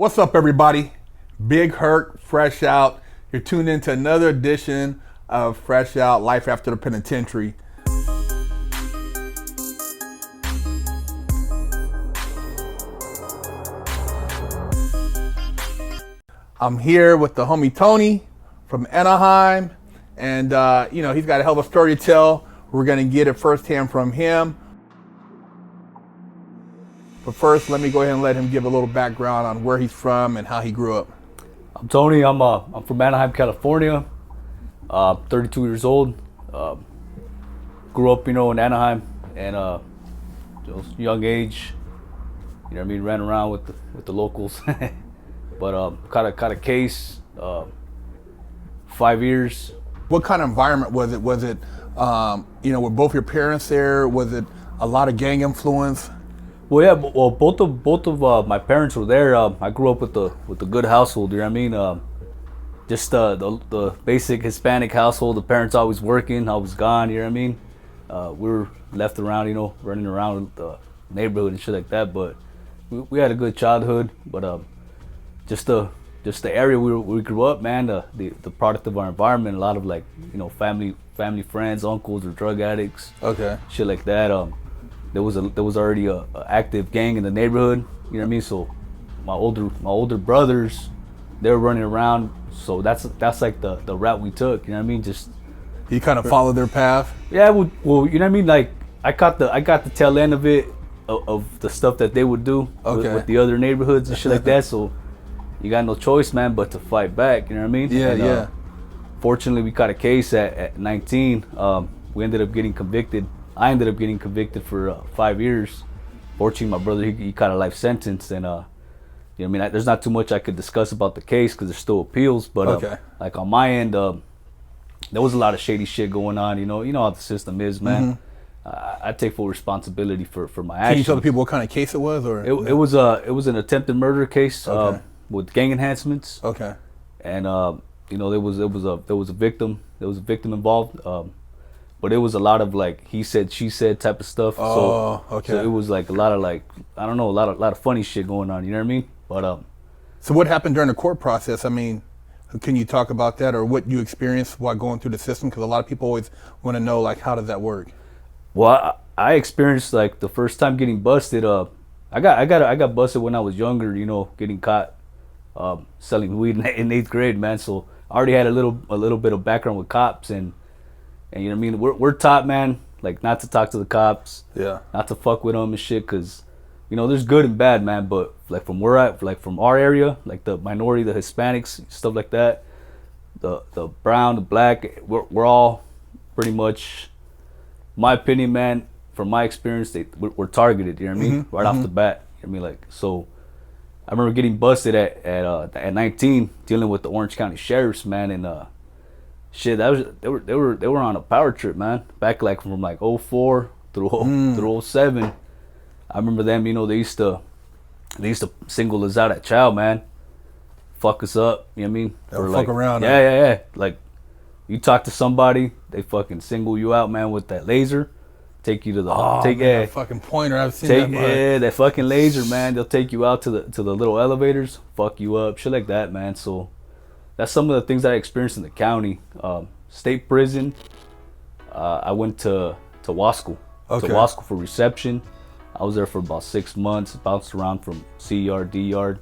What's up, everybody? Big Herc, Fresh Out. You're tuned into another edition of Fresh Out, Life After the Penitentiary. I'm here with the homie Tony from Anaheim, and he's got a hell of a story to tell. We're gonna get it firsthand from him. But first, let me go ahead and let him give a little background on where he's from and how he grew up. I'm Tony. I'm from Anaheim, California. 32 years old. Grew up, in Anaheim, and young age. Ran around with the locals. But caught a case. 5 years. What kind of environment was it? Was it, were both your parents there? Was it a lot of gang influence? Well, yeah. Well, both of my parents were there. I grew up with a good household. Just the basic Hispanic household. The parents always working, always gone. We were left around, running around the neighborhood and shit like that. But we had a good childhood. But just the area we grew up, man. The product of our environment. A lot of family friends, uncles or drug addicts. Okay. Shit like that. There was already a active gang in the neighborhood. So my older brothers, they were running around. So that's like the route we took. Just you kind of followed their path. Yeah. Well, Like I got the tail end of it, of the stuff that they would do with the other neighborhoods and shit like that. So you got no choice, man, but to fight back. Yeah. Fortunately, we caught a case at 19. We ended up getting convicted. I ended up getting convicted for 5 years. Fortunately, my brother, he caught a life sentence, and there's not too much I could discuss about the case because there's still appeals. But on my end, there was a lot of shady shit going on. You know how the system is, man. Mm-hmm. I take full responsibility for my actions. Can you tell the people what kind of case it was, or it was an attempted murder case with gang enhancements. Okay. And there was a victim. There was a victim involved. But it was a lot of he said, she said type of stuff. Oh, okay. So it was a lot of I don't know, a lot of funny shit going on. You know what I mean? But so what happened during the court process? I mean, can you talk about that, or what you experienced while going through the system? Because a lot of people always want to know how does that work? Well, I experienced the first time getting busted. I got busted when I was younger. Getting caught selling weed in 8th grade, man. So I already had a little bit of background with cops and we're taught, man, not to talk to the cops, not to fuck with them and shit, cause there's good and bad, man. But from from our area, the minority, the Hispanics, stuff like that, the brown, the black, we're all pretty much, my opinion, man. From my experience, we're targeted. You know what I mean? Right off the bat. So. I remember getting busted at 19, dealing with the Orange County sheriffs, man, and shit, they were on a power trip, man. Back from 04 through 07. I remember them, they used to single us out at chow, man. Fuck us up, you know what I mean? They'll fuck around. Yeah. You talk to somebody, they fucking single you out, man, with that laser. Take you to the that fucking pointer. I've seen that. That fucking laser, man. They'll take you out to the little elevators, fuck you up, shit like that, man. So that's some of the things that I experienced in the county. State prison. I went to Wasco. Okay. To Wasco for reception. I was there for about 6 months. Bounced around from C yard, D yard,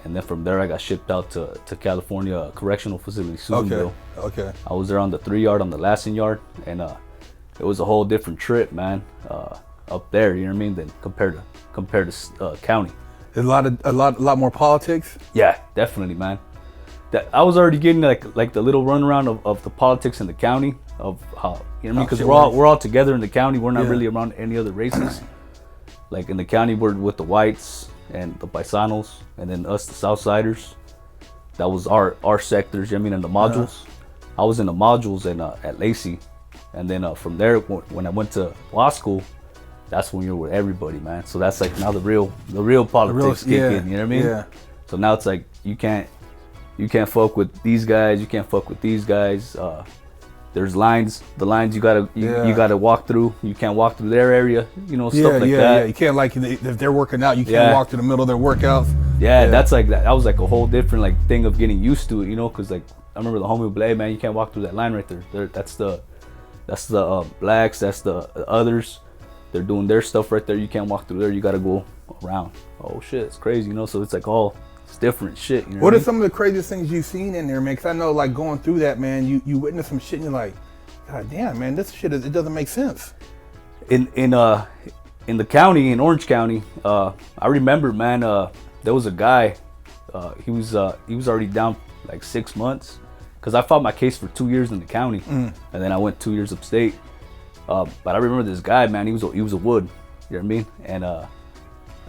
and then from there I got shipped out to California Correctional Facility, Susanville. Okay. I was there on the 3 yard, on the Lassen yard, and it was a whole different trip, man. Up there, you know what I mean, than compared to county. There's a lot more politics. Yeah, definitely, man. That I was already getting like the little runaround of the politics in the county, of how, you know what I mean, because we're all together in the county. We're not really around any other races. In the county, we're with the whites and the paisanos, and then us, the Southsiders. That was our sectors. You know what I mean, in the modules. I was in the modules at Lacey. And then from there, when I went to law school, that's when you're with everybody, man. So that's now the real politics kick in. You know what I mean? Yeah. So now it's you can't fuck with these guys. You can't fuck with these guys. There's lines. The lines you gotta walk through. You can't walk through their area. Stuff like that. Yeah. You can't if they're working out, you can't walk through the middle of their workouts. Yeah, that's like that was like a whole different like thing of getting used to it, you know, because like I remember the homie would be like, hey man, you can't walk through that line right there. That's the blacks, that's the others. They're doing their stuff right there. You can't walk through there. You gotta go around. Oh shit, it's crazy, you know. So it's like it's different shit. You know what are some of the craziest things you've seen in there, man? Because I know, like, going through that, man, you witness some shit and you're like, God damn, man, this shit it doesn't make sense. In the county, in Orange County, I remember, man, there was a guy. He was already down like 6 months, because I fought my case for 2 years in the county, and then I went 2 years upstate. But I remember this guy, man. He was a wood. You know what I mean? And I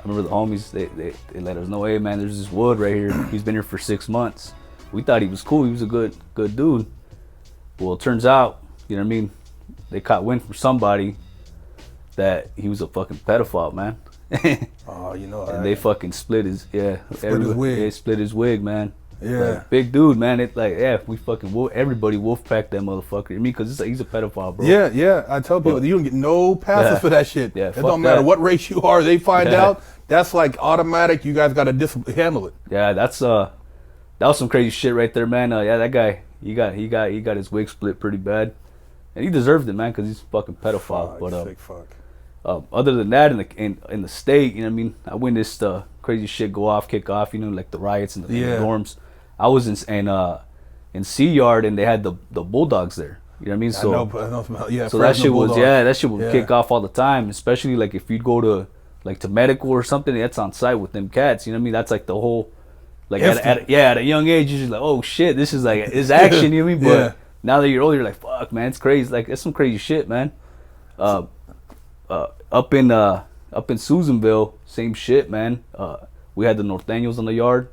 remember the homies. They let us know, hey man, there's this wood right here. He's been here for 6 months. We thought he was cool. He was a good dude. Well, it turns out, you know what I mean, they caught wind from somebody that he was a fucking pedophile, man. Oh, you know. And they fucking split his wig. They split his wig, man. Yeah. Like, big dude, man. It like, yeah, we fucking everybody wolfpacked that motherfucker. I mean, because he's a pedophile, bro. Yeah. I tell people, you don't get no passes for that shit. Yeah, it don't matter what race you are. They find out. That's like automatic. You guys got to handle it. Yeah, that was some crazy shit right there, man. Yeah, that guy, he got his wig split pretty bad, and he deserved it, man, because he's a fucking pedophile. Sick fuck. Other than that, in the state, you know what I mean, I witnessed crazy shit kick off, you know, like the riots in the dorms. I was in C Yard, and they had the Bulldogs there. You know what I mean? So I know, yeah. So that shit would kick off all the time, especially like if you'd go to medical or something. That's on site with them cats. You know what I mean? That's like the whole, like at a young age, you're just like, oh shit, this is action. You know what I mean? But now that you're older, you're like, fuck, man, it's crazy. Like, it's some crazy shit, man. Up in Susanville, same shit, man. We had the Norteños on the yard.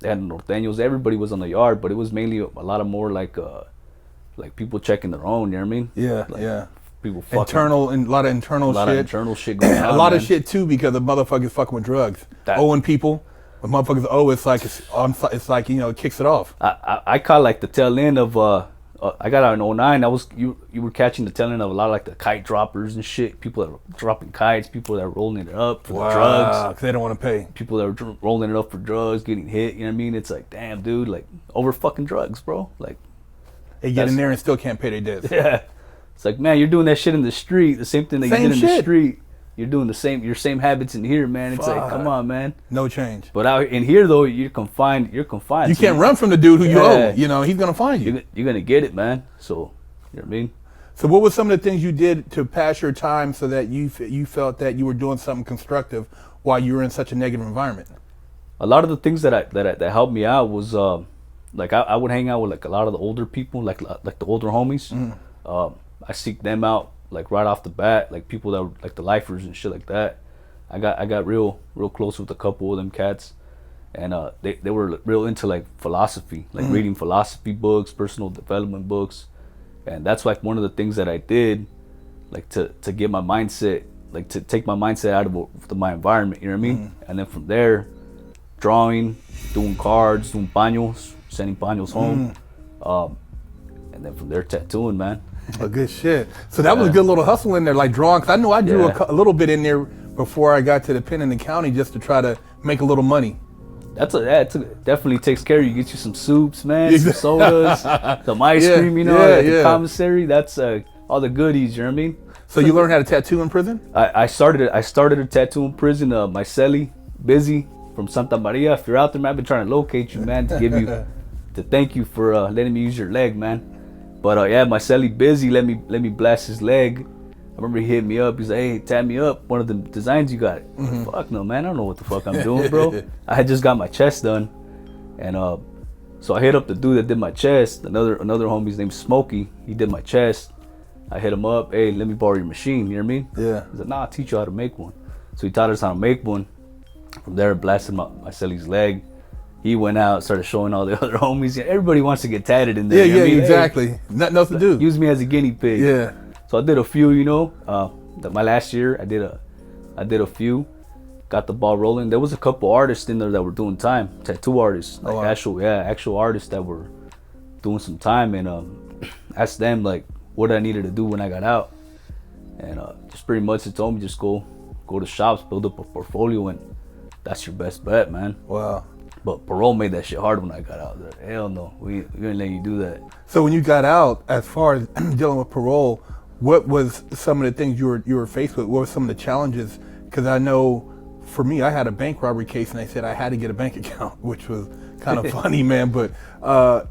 They had the Norteños. Everybody was on the yard, but it was mainly a lot of more like people checking their own. You know what I mean? Yeah. People fucking a lot of internal shit going on. A lot of shit too, because the motherfuckers fucking with drugs. Owing people. When motherfuckers owe, it's like, you know, it kicks it off. I caught like the tail end of I got out in 2009. You were catching the tail end of a lot of like the kite droppers and shit. People that were dropping kites, people that were rolling it up for the drugs. Because they don't want to pay. People that were rolling it up for drugs, getting hit. You know what I mean? It's like, damn, dude, like over fucking drugs, bro. Like, they get in there and still can't pay their debts. Yeah, it's like, man, you're doing that shit in the street. The same thing that you did in the street. You're doing your same habits in here, man. It's like, come on, man. No change. But out in here, though, you're confined. You can't run from the dude who you owe. You know, he's gonna find you. You're gonna get it, man. So, you know what I mean? So, what were some of the things you did to pass your time so that you felt that you were doing something constructive while you were in such a negative environment? A lot of the things that helped me out was like I would hang out with like a lot of the older people, like the older homies. I seek them out like right off the bat, like people that were like the lifers and shit like that. I got real close with a couple of them cats, and they were real into like philosophy, like reading philosophy books, personal development books, and that's like one of the things that I did, like to get my mindset, like to take my mindset out of my environment. You know what I mean? And then from there, drawing, doing cards, doing paños, sending paños home, and then from there tattooing, man. Oh, good shit. So that was a good little hustle in there, like drawing. Cause I know I drew a little bit in there before I got to the pen in the county, just to try to make a little money. Definitely takes care of you. Get you some soups, man, some sodas, some ice cream, you know, at the commissary. That's all the goodies. You know what I mean? So you learned how to tattoo in prison? I started a tattoo in prison. My celly, Busy from Santa Maria. If you're out there, man, I've been trying to locate you, man, to thank you for letting me use your leg, man. But my celly Busy let me blast his leg. I remember he hit me up. He's like, hey, tab me up one of the designs you got. Like, fuck no, man. I don't know what the fuck I'm doing, bro. I had just got my chest done. And so I hit up the dude that did my chest. Another homie's named Smokey. He did my chest. I hit him up. Hey, let me borrow your machine. You know what I mean? Yeah. He's like, nah, I'll teach you how to make one. So he taught us how to make one. From there, blasted my celly's leg. He went out, started showing all the other homies. Everybody wants to get tatted in there. Yeah, exactly. Hey, nothing else to do. Use me as a guinea pig. Yeah. So I did a few, you know. My last year, I did a few. Got the ball rolling. There was a couple artists in there that were doing time. Tattoo artists, like actual artists that were doing some time. And asked them like what I needed to do when I got out. And just pretty much they told me just go to shops, build up a portfolio, and that's your best bet, man. Wow. But parole made that shit hard when I got out there. Hell no, we didn't let you do that. So when you got out, as far as dealing with parole, what was some of the things you were faced with? What were some of the challenges? Because I know, for me, I had a bank robbery case, and they said I had to get a bank account, which was kind of funny, man. But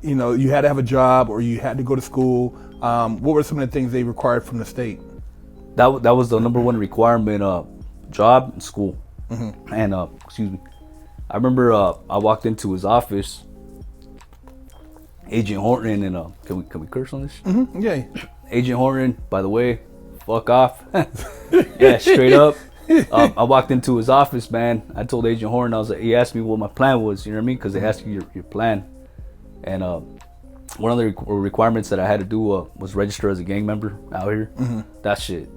you know, you had to have a job or you had to go to school. What were some of the things they required from the state? That was the number one requirement: job and school. Mm-hmm. And excuse me, I remember I walked into his office, Agent Horton, and can we curse on this? Mm-hmm. Yeah. Agent Horton, by the way, fuck off. Yeah, straight up. I walked into his office, man. I told Agent Horton, I was like, he asked me what my plan was, you know what I mean? Because they asked you your plan. And one of the requirements that I had to do was register as a gang member out here. Mm-hmm. That shit,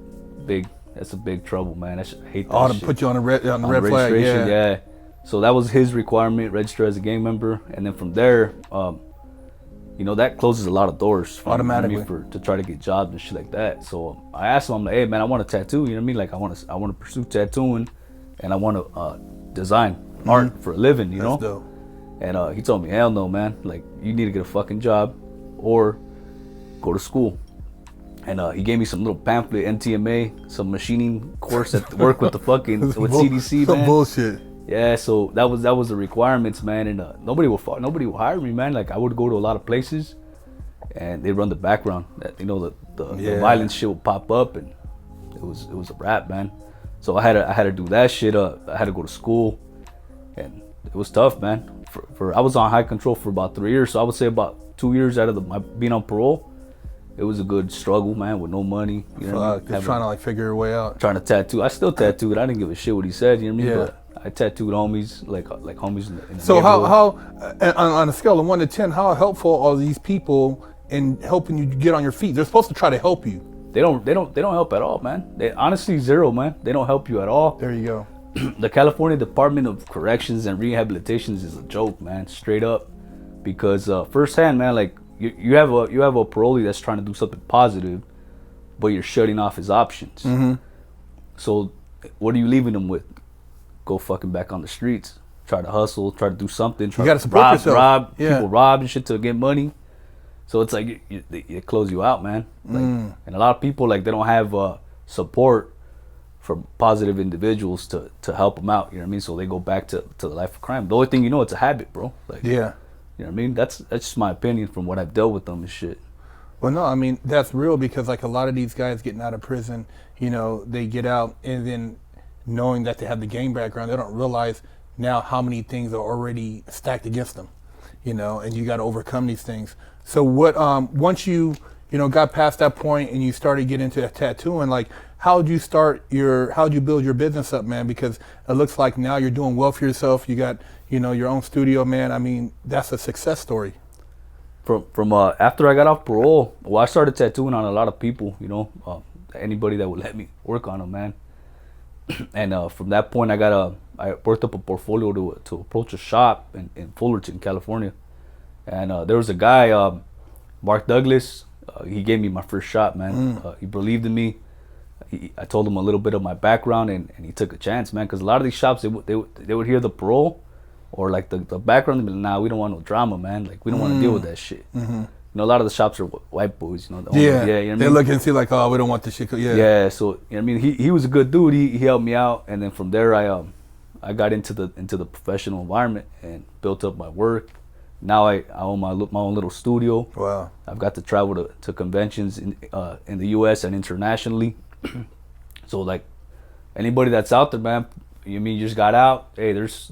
that's a big trouble, man. I hate that shit. To put you on the red flag, yeah. So that was his requirement, register as a gang member. And then from there, you know, that closes a lot of doors automatically to try to get jobs and shit like that. So I asked him, I'm like, hey man, I want a tattoo, you know what I mean? Like I want to pursue tattooing, and I want to design art for a living, you know? Dope. And he told me, hell no, man. Like you need to get a fucking job or go to school. And he gave me some little pamphlet, NTMA, some machining course at work with the fucking with CDC, some man. bullshit. Yeah, so that was the requirements, man, and nobody will hire me, man. Like I would go to a lot of places, and they run the background. That you know the violence shit would pop up, and it was a wrap, man. So I had to do that shit. I had to go to school, and it was tough, man. For I was on high control for about 3 years, so I would say about 2 years out of my being on parole, it was a good struggle, man, with no money. You know, what I mean? Just trying to like figure your way out. Trying to tattoo. I still tattooed. I didn't give a shit what he said. You know what I mean? But I tattooed homies, like homies in the So how on a scale of 1 to 10, how helpful are these people in helping you get on your feet? They're supposed to try to help you. They don't help at all, man. They honestly zero, man. They don't help you at all. There you go. The California Department of Corrections and Rehabilitations is a joke, man, straight up. Because firsthand, man, like you have a parolee that's trying to do something positive, but you're shutting off his options. Mm-hmm. So what are you leaving him with? Go fucking back on the streets, try to hustle, try to do something. Try you gotta support yourself. People rob and shit to get money. So it's like it close you out, man. Like, and a lot of people, like, they don't have support from positive individuals to help them out. You know what I mean? So they go back to the life of crime. The only thing you know, it's a habit, bro. Like, yeah. You know what I mean? That's just my opinion from what I've dealt with them and shit. Well, no, I mean, that's real, because like a lot of these guys getting out of prison, you know, they get out and then knowing that they have the gang background, they don't realize now how many things are already stacked against them, you know, and you got to overcome these things. So what, once you got past that point and you started getting into tattooing, like, how'd you build your business up, man? Because it looks like now you're doing well for yourself. You got, your own studio, man. I mean, that's a success story. From after I got off parole, well, I started tattooing on a lot of people, anybody that would let me work on them, man. And from that point, I worked up a portfolio to approach a shop in Fullerton, California. And there was a guy, Mark Douglas. He gave me my first shot, man. He believed in me. I told him a little bit of my background, and he took a chance, man. Because a lot of these shops, they would hear the parole or like the background, and be like, nah, we don't want no drama, man. Like, we don't want to deal with that shit. Mm-hmm. A lot of the shops are white boys, you know what I mean? They look and see like, oh, we don't want this shit. Yeah. So I mean, he was a good dude. He helped me out, and then from there, I got into the professional environment and built up my work. Now I own my own little studio. Wow. I've got to travel to conventions in the U.S. and internationally. So like anybody that's out there, man, you just got out. Hey, there's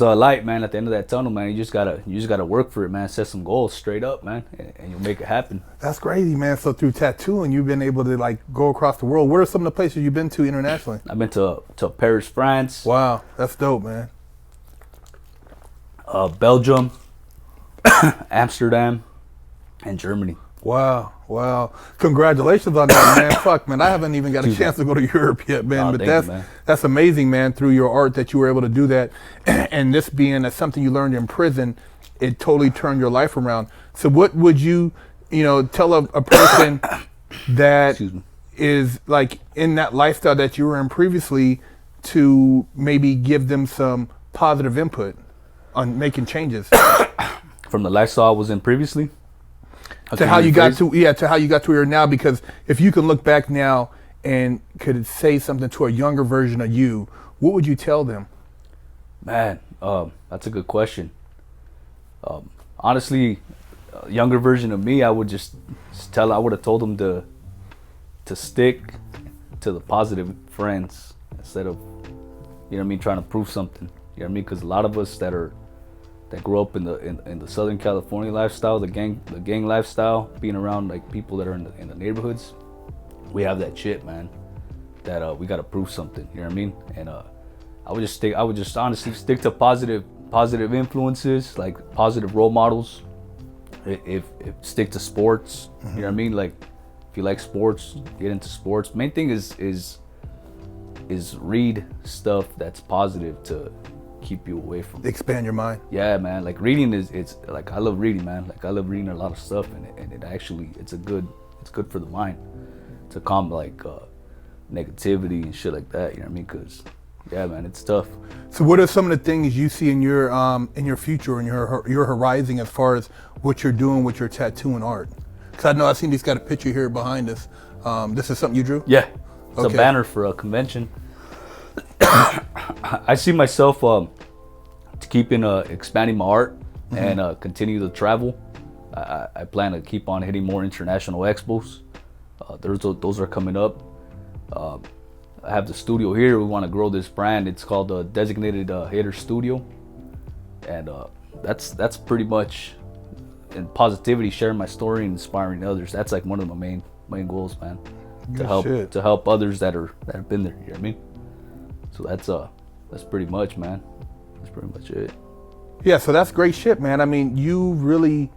a light, man, at the end of that tunnel, man. You just gotta work for it, man. Set some goals straight up, man, and you'll make it happen. That's crazy, man. So through tattooing, you've been able to like go across the world. What are some of the places you've been to internationally? I've been to Paris, France. Wow, that's dope, man. Belgium, Amsterdam, and Germany. Wow. Congratulations on that, man. Fuck, man. I haven't even got a chance to go to Europe yet, man. But that's amazing, man, through your art that you were able to do that. And this being something you learned in prison, it totally turned your life around. So what would you tell a person that is like in that lifestyle that you were in previously, to maybe give them some positive input on making changes From the lifestyle I was in previously to how you got to to how you got to where you're now? Because if you can look back now and could say something to a younger version of you, what would you tell them? Man, that's a good question. Honestly, a younger version of me, I would just tell. I would have told them to stick to the positive friends instead of, you know what I mean, trying to prove something. You know what I mean? Because a lot of us that grew up in the Southern California lifestyle, the gang lifestyle, being around like people that are in the neighborhoods, we have that shit, man. That we gotta prove something. You know what I mean? And I would just honestly stick to positive influences, like positive role models. If stick to sports, you know what I mean? Like if you like sports, get into sports. Main thing is read stuff that's positive to keep you away from. Expand your mind. Yeah, man. Like reading it's like I love reading, man. Like I love reading a lot of stuff, and it actually it's good for the mind to calm like negativity and shit like that. You know what I mean? Because yeah, man, it's tough. So, what are some of the things you see in your future, in your horizon, as far as what you're doing with your tattoo and art? Because I know I've seen he's got a picture here behind us. This is something you drew? Yeah, it's Okay. a banner for a convention. I see myself keeping expanding my art and continue to travel. I plan to keep on hitting more international expos. Those are coming up. I have the studio here. We want to grow this brand. It's called the Designated Hater Studio, and that's pretty much in positivity, sharing my story and inspiring others. That's like one of my main goals, man. To help others that have been there. You know what I mean? So that's pretty much, man. That's pretty much it. Yeah, so that's great shit, man. I mean, you really,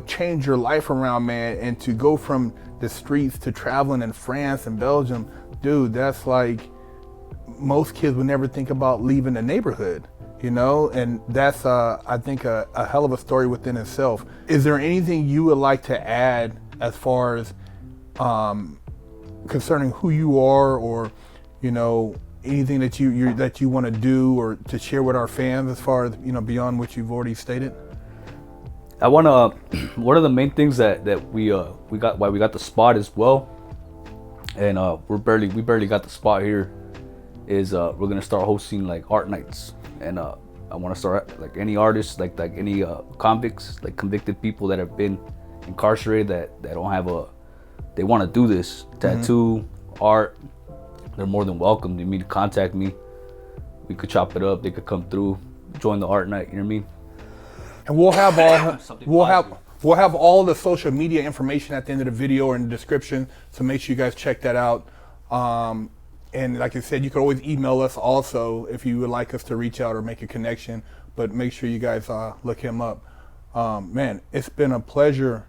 change your life around, man, and to go from the streets to traveling in France and Belgium, dude, that's like, most kids would never think about leaving the neighborhood, and that's, I think, a hell of a story within itself. Is there anything you would like to add as far as concerning who you are, or, anything that you want to do or to share with our fans as far as, beyond what you've already stated? I want to. One of the main things that we got, why we got the spot as well, and we barely got the spot here, is we're gonna start hosting like art nights, and I want to start like any artists, like any convicts, like convicted people that have been incarcerated that don't have they want to do this tattoo art. They're more than welcome to contact me. We could chop it up. They could come through, join the art night. You know what I mean? And we'll have all the social media information at the end of the video or in the description, so make sure you guys check that out. And like I said, you can always email us also if you would like us to reach out or make a connection, but make sure you guys look him up. Man, it's been a pleasure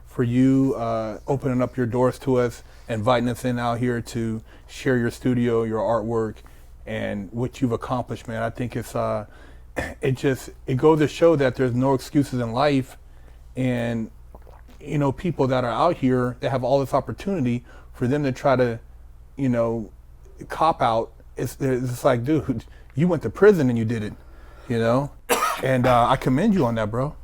for you opening up your doors to us, inviting us in out here to share your studio, your artwork, and what you've accomplished, man. I think it's it goes to show that there's no excuses in life, and people that are out here that have all this opportunity, for them to try to cop out, it's like, dude, you went to prison and you did it, and I commend you on that, bro.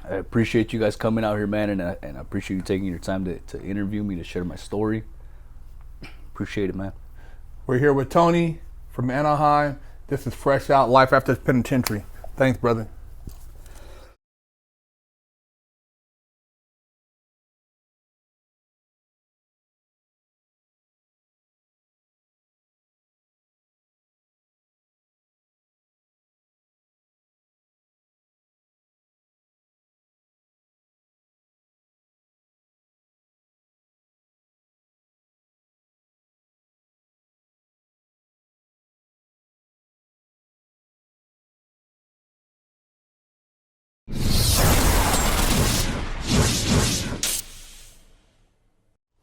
I appreciate you guys coming out here, man, and I appreciate you taking your time to interview me, to share my story. Appreciate it, man. We're here with Tony from Anaheim. This is Fresh Out, Life After Penitentiary. Thanks, brother.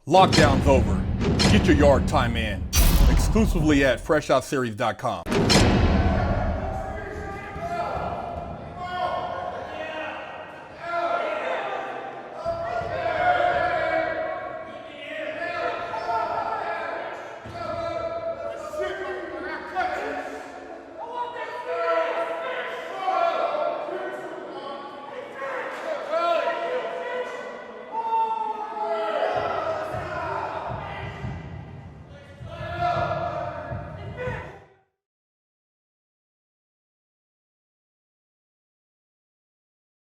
Lockdown's over. Get your yard time in. Exclusively at FreshOutSeries.com.